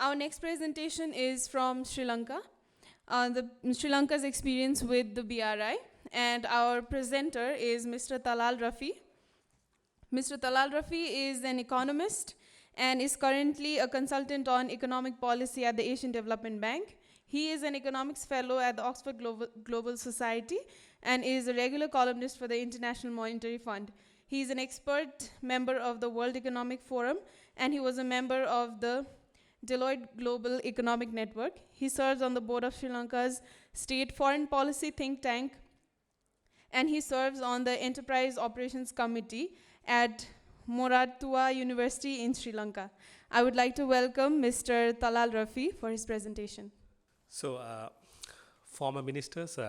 Our next presentation is from Sri Lanka, Sri Lanka's experience with the BRI, and our presenter is Mr. Talal Rafi. Mr. Talal Rafi is an economist and is currently a consultant on economic policy at the Asian Development Bank. He is an economics fellow at the Oxford Global Society and is a regular columnist for the International Monetary Fund. He is an expert member of the World Economic Forum, and he was a member of the Deloitte Global Economic Network. He serves on the board of Sri Lanka's State Foreign Policy think tank, and he serves on the Enterprise Operations Committee at Moratuwa University in Sri Lanka. I would like to welcome Mr. Talal Rafi for his presentation. So, former ministers,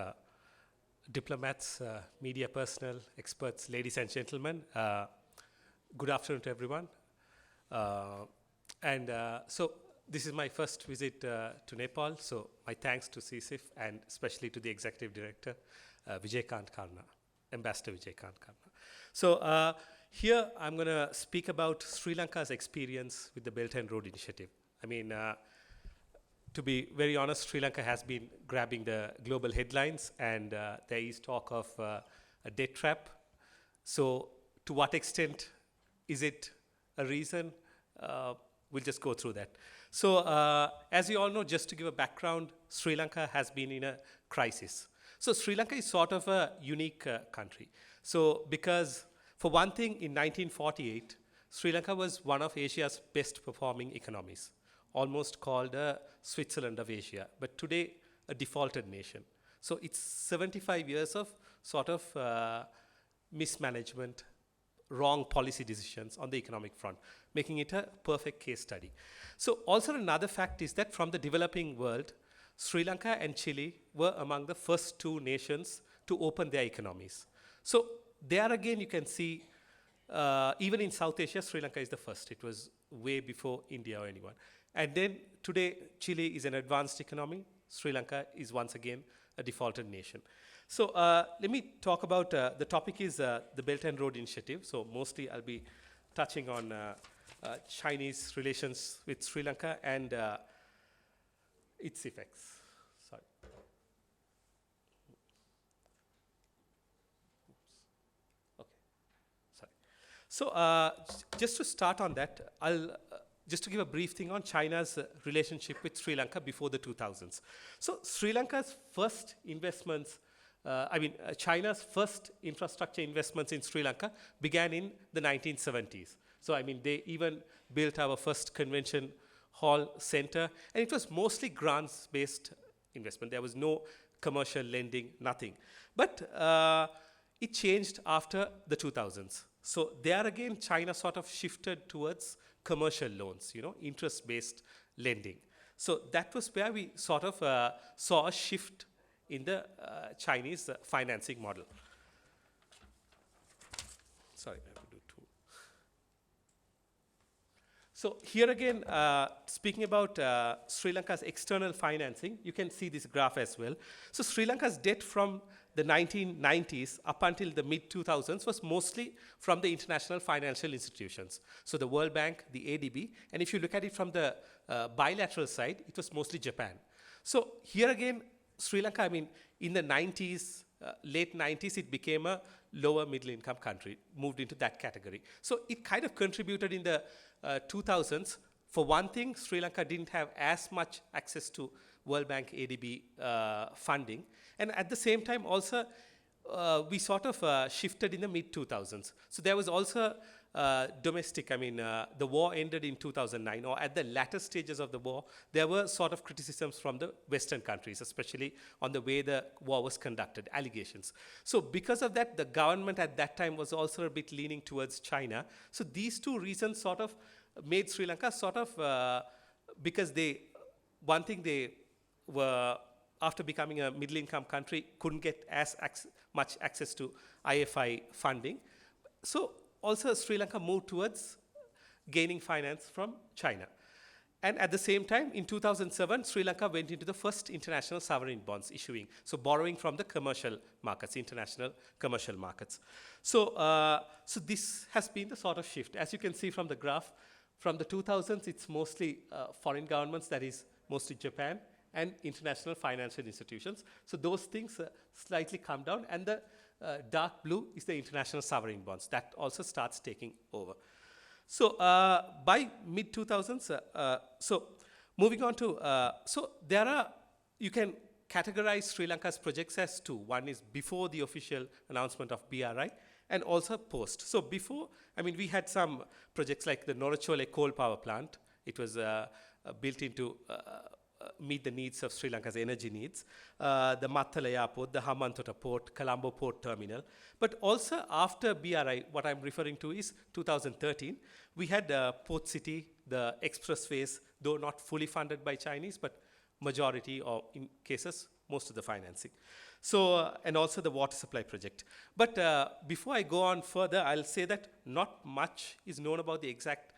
diplomats, media personnel, experts, ladies and gentlemen, good afternoon to everyone. So this is my first visit to Nepal, so my thanks to CESIF and especially to the Executive Director, Vijayakant Karna, Ambassador Vijayakant Karna. So here I'm going to speak about Sri Lanka's experience with the Belt and Road Initiative. I mean, to be very honest, Sri Lanka has been grabbing the global headlines, and there is talk of a debt trap. So to what extent is it a reason? We'll just go through that. So as you all know, just to give a background, Sri Lanka has been in a crisis. So Sri Lanka is sort of a unique country. So because, for one thing, in 1948, Sri Lanka was one of Asia's best performing economies, almost called a Switzerland of Asia, but today a defaulted nation. So it's 75 years of sort of mismanagement, wrong policy decisions on the economic front, making it a perfect case study. So also another fact is that from the developing world, Sri Lanka and Chile were among the first two nations to open their economies. So there again you can see, even in South Asia, Sri Lanka is the first. It was way before India or anyone. And then today, Chile is an advanced economy. Sri Lanka is once again a defaulted nation. So let me talk about, the topic is the Belt and Road Initiative. So mostly I'll be touching on Chinese relations with Sri Lanka and its effects. Sorry. Okay. Sorry. So just to start on that, I'll just to give a brief thing on China's relationship with Sri Lanka before the 2000s. So Sri Lanka's first investments, China's first infrastructure investments in Sri Lanka began in the 1970s. So I mean, they even built our first convention hall center, and it was mostly grants-based investment. There was no commercial lending, nothing. But it changed after the 2000s. So there again, China sort of shifted towards commercial loans, interest-based lending. So that was where we sort of saw a shift in the Chinese financing model. Sorry, I have to do two. So here again, speaking about Sri Lanka's external financing, you can see this graph as well. So Sri Lanka's debt from the 1990s up until the mid-2000s was mostly from the international financial institutions. So the World Bank, the ADB, and if you look at it from the bilateral side, it was mostly Japan. So here again, Sri Lanka, in the 90s, late 90s, it became a lower middle income country, moved into that category. So it kind of contributed in the 2000s. For one thing, Sri Lanka didn't have as much access to World Bank ADB funding. And at the same time also, we sort of shifted in the mid-2000s. So there was also domestic, the war ended in 2009, or at the latter stages of the war, there were sort of criticisms from the Western countries, especially on the way the war was conducted, allegations. So because of that, the government at that time was also a bit leaning towards China. So these two reasons sort of made Sri Lanka sort of, because one thing they were, after becoming a middle-income country, couldn't get as much access to IFI funding. So also Sri Lanka moved towards gaining finance from China. And at the same time, in 2007, Sri Lanka went into the first international sovereign bonds issuing, so borrowing from the commercial markets, international commercial markets. So, so this has been the sort of shift. As you can see from the graph, From the 2000s, it's mostly foreign governments, that is mostly Japan, and international financial institutions. So those things slightly come down, and the dark blue is the international sovereign bonds. That also starts taking over. So by mid 2000s, so moving on to, so there are, you can categorize Sri Lanka's projects as two. One is before the official announcement of BRI, and also post. So before, I mean, we had some projects like the Norachole coal power plant. It was built into meet the needs of Sri Lanka's energy needs. The Mattala Airport, the Hambantota Port, Colombo Port Terminal. But also after BRI, what I'm referring to is 2013, we had Port City, the expressways, though not fully funded by Chinese, but majority, or in cases, most of the financing. So, and also the water supply project. But before I go on further, I'll say that not much is known about the exact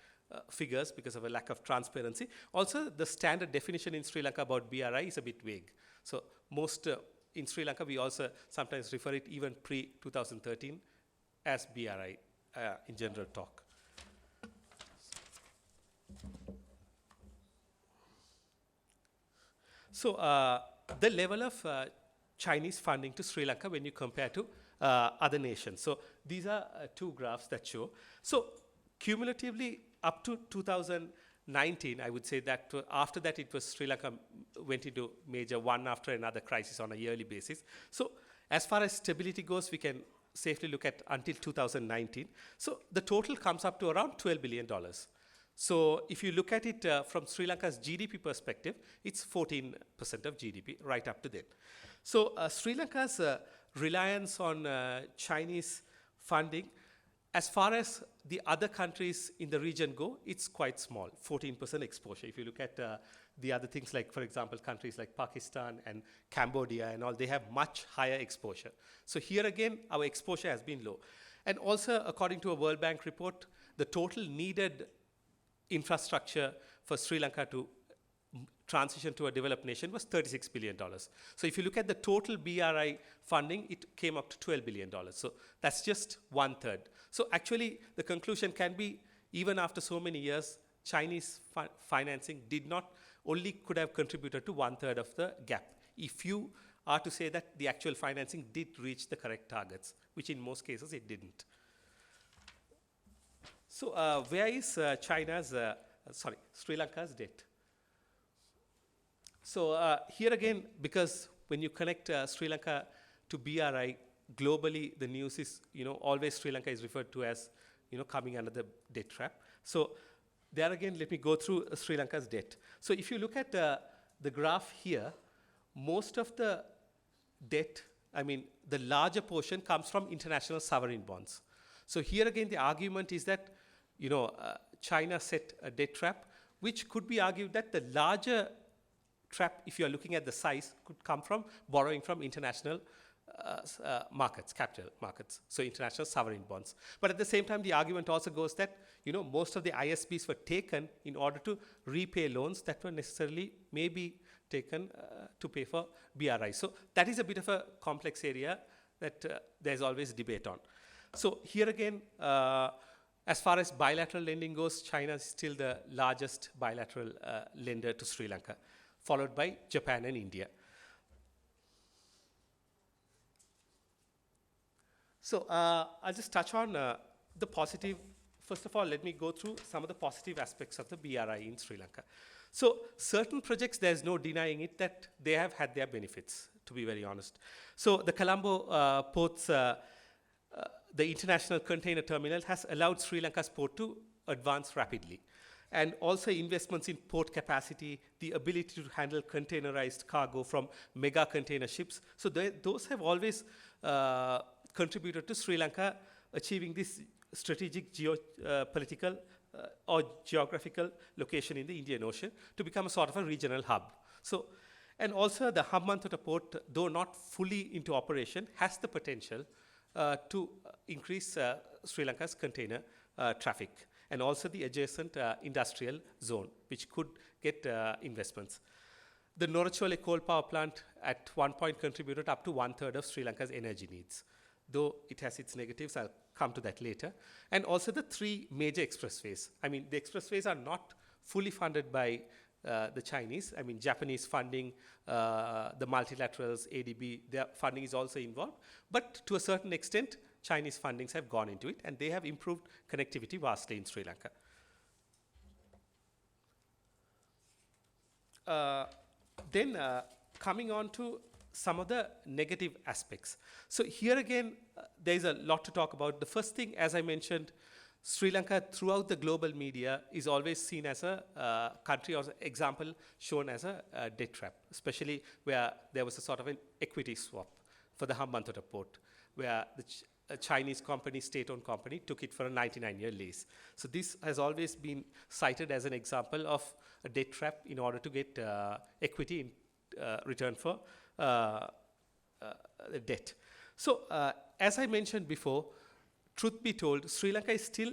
figures because of a lack of transparency. Also, the standard definition in Sri Lanka about BRI is a bit vague. So most in Sri Lanka, we also sometimes refer it even pre-2013 as BRI in general talk. So the level of Chinese funding to Sri Lanka when you compare to other nations. So these are two graphs that show. So cumulatively up to 2019, I would say that after that it was Sri Lanka went into major one after another crisis on a yearly basis. So as far as stability goes, we can safely look at until 2019. So the total comes up to around $12 billion. So if you look at it from Sri Lanka's GDP perspective, it's 14% of GDP right up to then. So Sri Lanka's reliance on Chinese funding, as far as the other countries in the region go, it's quite small, 14% exposure. If you look at the other things like, for example, countries like Pakistan and Cambodia and all, they have much higher exposure. So here again, our exposure has been low. And also, according to a World Bank report, the total needed infrastructure for Sri Lanka to transition to a developed nation was $36 billion. So if you look at the total BRI funding, it came up to $12 billion. So that's just 1/3. So actually, the conclusion can be, even after so many years, Chinese financing did not, only could have contributed to 1/3 of the gap. If you are to say that the actual financing did reach the correct targets, which in most cases it didn't. So where is Sri Lanka's debt? So here again, because when you connect Sri Lanka to BRI, globally the news is, always Sri Lanka is referred to as, coming under the debt trap. So there again, let me go through Sri Lanka's debt. So if you look at the graph here, most of the debt, I mean, the larger portion comes from international sovereign bonds. So here again, the argument is that, China set a debt trap, which could be argued that the larger trap, if you are looking at the size, could come from borrowing from international markets, capital markets, so international sovereign bonds. But at the same time, the argument also goes that, most of the ISBs were taken in order to repay loans that were necessarily maybe taken to pay for BRI. So that is a bit of a complex area that there's always debate on. So here again, as far as bilateral lending goes, China is still the largest bilateral lender to Sri Lanka, followed by Japan and India. So I'll just touch on the positive. First of all, let me go through some of the positive aspects of the BRI in Sri Lanka. So certain projects, there's no denying it that they have had their benefits, to be very honest. So the Colombo port's, the international container terminal has allowed Sri Lanka's port to advance rapidly. And also investments in port capacity, the ability to handle containerized cargo from mega container ships. So those have always contributed to Sri Lanka achieving this strategic geopolitical or geographical location in the Indian Ocean to become a sort of a regional hub. So, and also the Hambantota Port, though not fully into operation, has the potential to increase Sri Lanka's container traffic, and also the adjacent industrial zone, which could get investments. The Norachole coal power plant at one point contributed up to 1/3 of Sri Lanka's energy needs. Though it has its negatives, I'll come to that later. And also the three major expressways. I mean, the expressways are not fully funded by the Chinese. I mean, Japanese funding, the multilaterals, ADB, their funding is also involved. But to a certain extent, Chinese fundings have gone into it, and they have improved connectivity vastly in Sri Lanka. Then coming on to some of the negative aspects. So here again, there is a lot to talk about. The first thing, as I mentioned, Sri Lanka throughout the global media is always seen as a country, or example shown as a debt trap, especially where there was a sort of an equity swap for the Hambantota Port, where the a Chinese company, state-owned company, took it for a 99-year lease. So this has always been cited as an example of a debt trap in order to get equity in return for debt. So as I mentioned before, truth be told, Sri Lanka is still,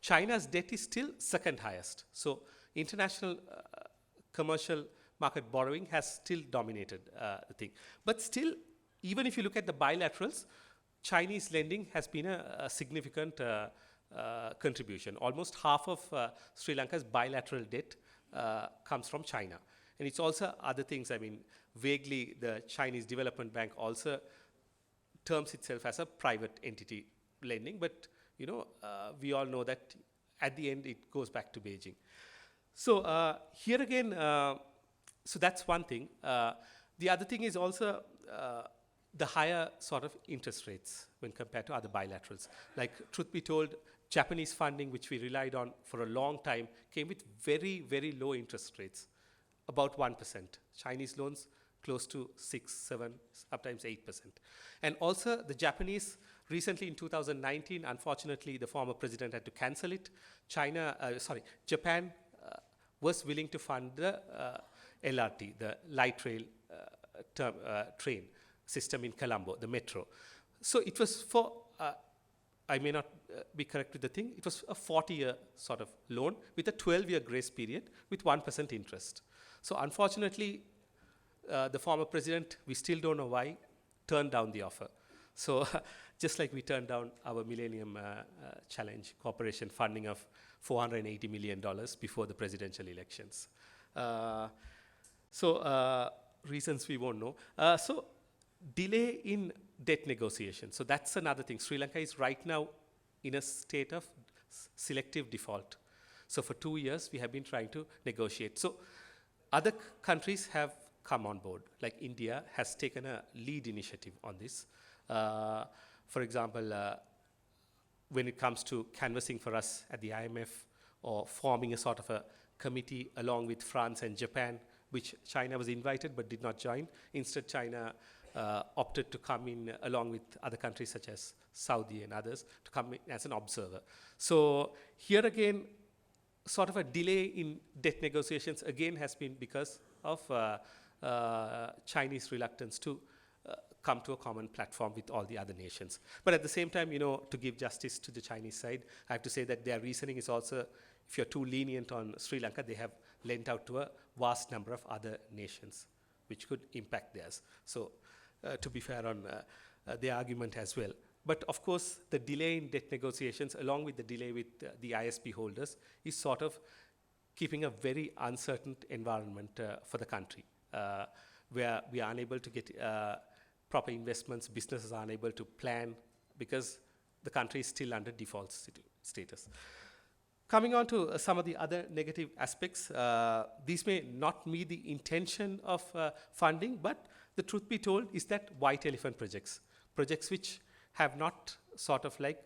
China's debt is still second highest. So international commercial market borrowing has still dominated the thing. But still, even if you look at the bilaterals, Chinese lending has been a significant contribution. Almost half of Sri Lanka's bilateral debt comes from China. And it's also other things. I mean, vaguely, the Chinese Development Bank also terms itself as a private entity lending. But, you know, we all know that at the end, it goes back to Beijing. So here again, so that's one thing. The other thing is also the higher sort of interest rates when compared to other bilaterals. Like, truth be told, Japanese funding, which we relied on for a long time, came with very, very low interest rates, about 1%. Chinese loans close to 6, 7, sometimes 8%. And also the Japanese, recently in 2019, unfortunately, the former president had to cancel it. Japan was willing to fund the LRT, the light rail train system in Colombo, the metro. So it was for, I may not be correct with the thing, it was a 40-year sort of loan with a 12-year grace period with 1% interest. So unfortunately, the former president, we still don't know why, turned down the offer. So just like we turned down our Millennium Challenge Corporation funding of $480 million before the presidential elections. Reasons we won't know. So delay in debt negotiation. So that's another thing. Sri Lanka is right now in a state of selective default. So for 2 years, we have been trying to negotiate. So other countries have come on board, like India has taken a lead initiative on this. For example, when it comes to canvassing for us at the IMF or forming a sort of a committee along with France and Japan, which China was invited but did not join. Instead, China opted to come in along with other countries such as Saudi and others to come in as an observer. So here again, sort of a delay in debt negotiations again has been because of Chinese reluctance to come to a common platform with all the other nations. But at the same time, you know, to give justice to the Chinese side, I have to say that their reasoning is also, if you're too lenient on Sri Lanka, they have lent out to a vast number of other nations, which could impact theirs. So to be fair on their argument as well. But of course, the delay in debt negotiations, along with the delay with the ISP holders, is sort of keeping a very uncertain environment for the country, where we are unable to get proper investments, businesses are unable to plan because the country is still under default status. Coming on to some of the other negative aspects, these may not meet the intention of funding, but the truth be told is that white elephant projects which have not sort of like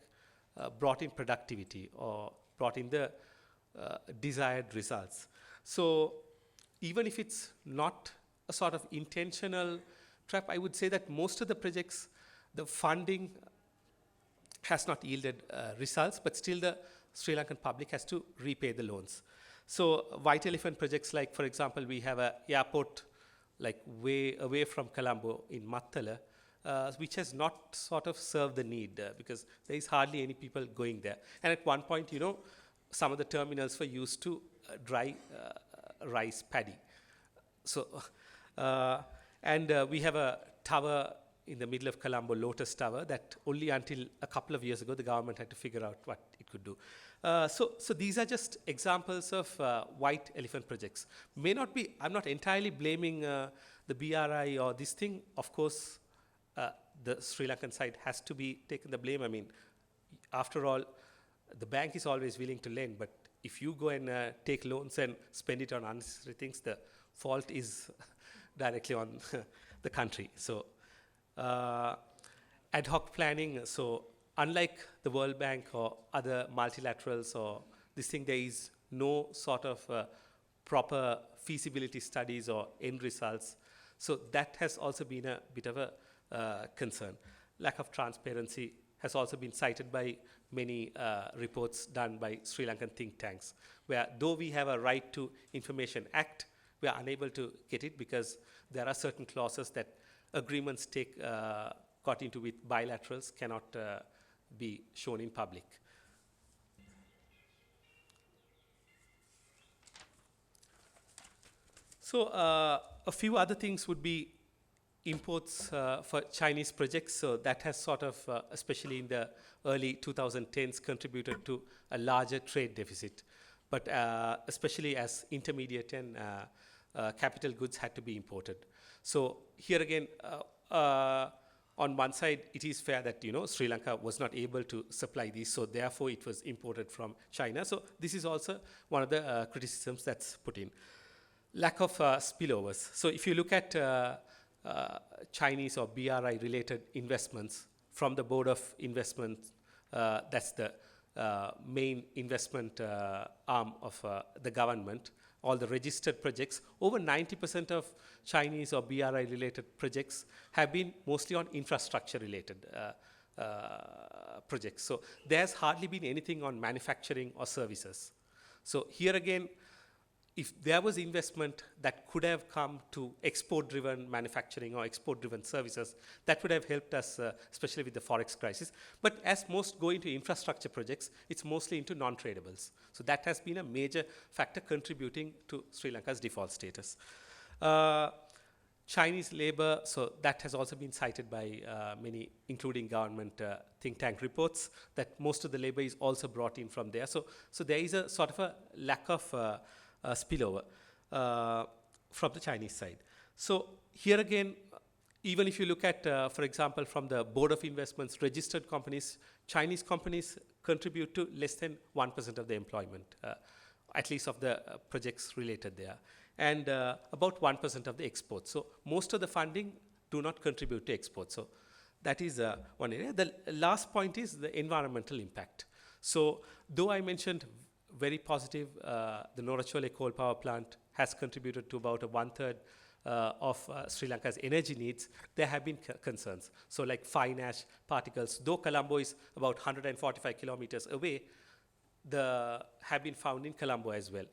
brought in productivity or brought in the desired results. So even if it's not a sort of intentional trap, I would say that most of the projects, the funding has not yielded results, but still the Sri Lankan public has to repay the loans. So white elephant projects, like for example, we have an airport like way away from Colombo in Mattala, which has not sort of served the need because there is hardly any people going there. And at one point, you know, some of the terminals were used to dry rice paddy. So, we have a tower in the middle of Colombo, Lotus Tower, that only until a couple of years ago, the government had to figure out what it could do. So these are just examples of white elephant projects. May not be, I'm not entirely blaming the BRI or this thing. Of course, the Sri Lankan side has to be taken the blame. I mean, after all, the bank is always willing to lend, but if you go and take loans and spend it on unnecessary things, the fault is directly on the country. So ad hoc planning, so unlike the World Bank or other multilaterals or this thing, there is no sort of proper feasibility studies or end results. So that has also been a bit of a concern. Lack of transparency has also been cited by many reports done by Sri Lankan think tanks, where though we have a Right to Information Act, we are unable to get it because there are certain clauses that agreements got into with bilaterals cannot be shown in public. So a few other things would be imports for Chinese projects. So that has sort of, especially in the early 2010s, contributed to a larger trade deficit. But especially as intermediate and capital goods had to be imported. So here again, on one side, it is fair that Sri Lanka was not able to supply these, so therefore it was imported from China. So this is also one of the criticisms that's put in. Lack of spillovers. So if you look at Chinese or BRI-related investments from the Board of Investment, that's the main investment arm of the government, all the registered projects, over 90% of Chinese or BRI-related projects have been mostly on infrastructure-related projects. So there's hardly been anything on manufacturing or services. So here again, if there was investment that could have come to export-driven manufacturing or export-driven services, that would have helped us, especially with the Forex crisis. But as most go into infrastructure projects, it's mostly into non-tradables. So that has been a major factor contributing to Sri Lanka's default status. Chinese labor, so that has also been cited by many, including government think tank reports, that most of the labor is also brought in from there. So there is a sort of a lack of spillover from the Chinese side. So here again, even if you look at, for example, from the Board of Investments registered companies, Chinese companies contribute to less than 1% of the employment, at least of the projects related there, and about 1% of the exports. So most of the funding do not contribute to exports. So that is one area. The last point is the environmental impact. So though I mentioned very positive, the Norachole coal power plant has contributed to about 1/3 of Sri Lanka's energy needs, there have been concerns. So like fine ash particles, though Colombo is about 145 kilometers away, have been found in Colombo as well.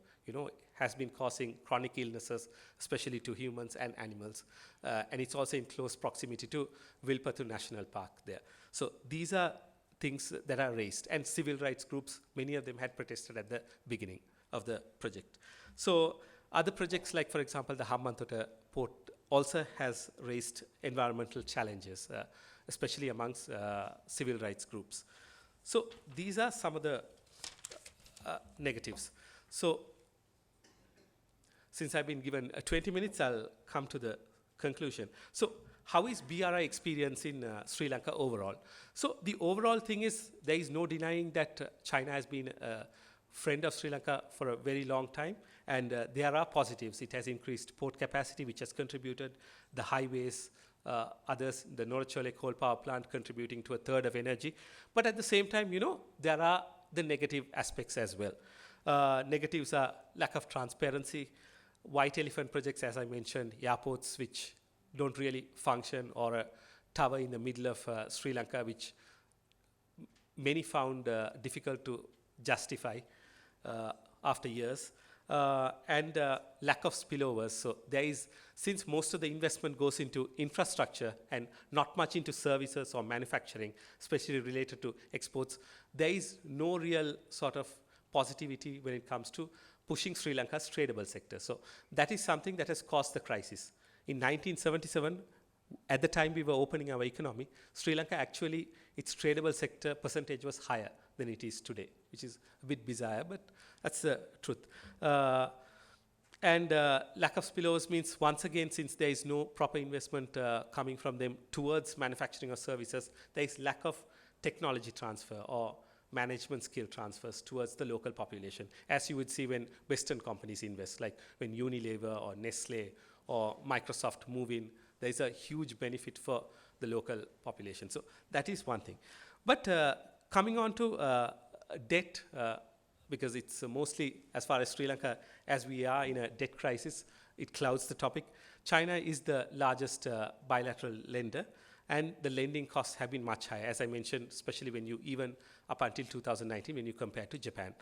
Has been causing chronic illnesses, especially to humans and animals. And it's also in close proximity to Wilpattu National Park there. So these are things that are raised, and civil rights groups, many of them had protested at the beginning of the project. So other projects like, for example, the Hambantota Port also has raised environmental challenges, especially amongst civil rights groups. So these are some of the negatives. So since I've been given 20 minutes, I'll come to the conclusion. So how is BRI experience in Sri Lanka overall? So the overall thing is, there is no denying that China has been a friend of Sri Lanka for a very long time, and there are positives. It has increased port capacity, which has contributed, the highways, others, the Norachole coal power plant contributing to 1/3 of energy. But at the same time, there are the negative aspects as well. Negatives are lack of transparency, white elephant projects, as I mentioned, airports which don't really function, or a tower in the middle of Sri Lanka, which many found difficult to justify after years, and lack of spillovers. So there is, since most of the investment goes into infrastructure and not much into services or manufacturing, especially related to exports, there is no real sort of positivity when it comes to pushing Sri Lanka's tradable sector. So that is something that has caused the crisis. In 1977, at the time we were opening our economy, Sri Lanka actually, its tradable sector percentage was higher than it is today, which is a bit bizarre, but that's the truth. And lack of spillovers means, once again, since there is no proper investment coming from them towards manufacturing or services, there is lack of technology transfer or management skill transfers towards the local population, as you would see when Western companies invest, like when Unilever or Nestle or Microsoft move in, there is a huge benefit for the local population. So that is one thing. But coming on to debt, because it's mostly, as far as Sri Lanka, as we are in a debt crisis, it clouds the topic. China is the largest bilateral lender, and the lending costs have been much higher, as I mentioned, especially when you even up until 2019, when you compare to Japan.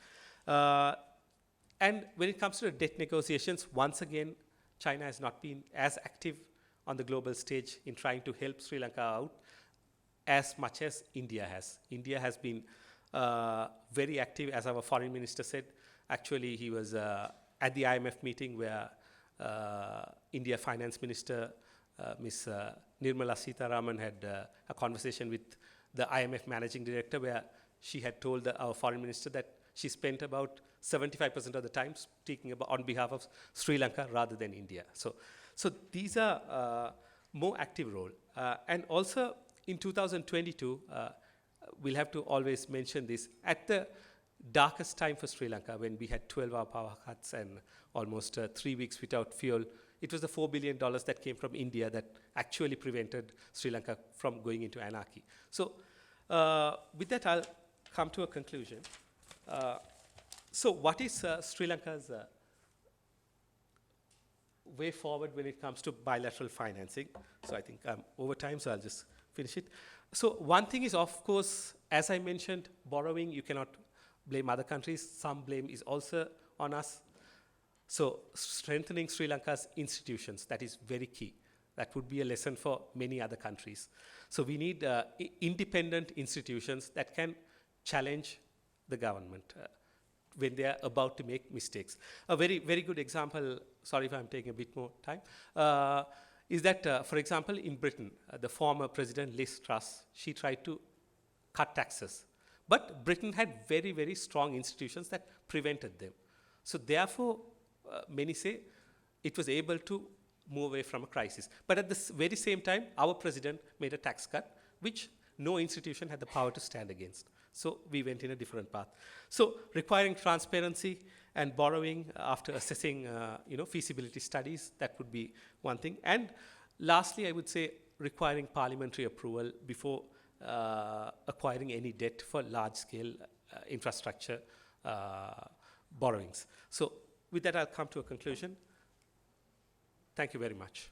And when it comes to the debt negotiations, once again, China has not been as active on the global stage in trying to help Sri Lanka out as much as India has. India has been very active, as our foreign minister said. Actually, he was at the IMF meeting where India Finance Minister Ms. Nirmala Sitharaman had a conversation with the IMF Managing Director, where she had told our foreign minister that she spent about 75% of the time speaking about on behalf of Sri Lanka rather than India. So these are more active role. And also in 2022, we'll have to always mention this, at the darkest time for Sri Lanka, when we had 12-hour power cuts and almost 3 weeks without fuel, it was the $4 billion that came from India that actually prevented Sri Lanka from going into anarchy. So with that, I'll come to a conclusion. So what is Sri Lanka's way forward when it comes to bilateral financing? So I think I'm over time, so I'll just finish it. So one thing is, of course, as I mentioned, borrowing, you cannot blame other countries. Some blame is also on us. So strengthening Sri Lanka's institutions, that is very key. That would be a lesson for many other countries. So we need independent institutions that can challenge the government when they are about to make mistakes. A very, very good example, sorry if I'm taking a bit more time, is that, for example, in Britain, the former president, Liz Truss, she tried to cut taxes. But Britain had very, very strong institutions that prevented them. So therefore, many say it was able to move away from a crisis. But at the very same time, our president made a tax cut, which no institution had the power to stand against. So we went in a different path. So requiring transparency and borrowing after assessing feasibility studies, that would be one thing. And lastly, I would say requiring parliamentary approval before acquiring any debt for large-scale infrastructure borrowings. So with that, I'll come to a conclusion. Thank you very much.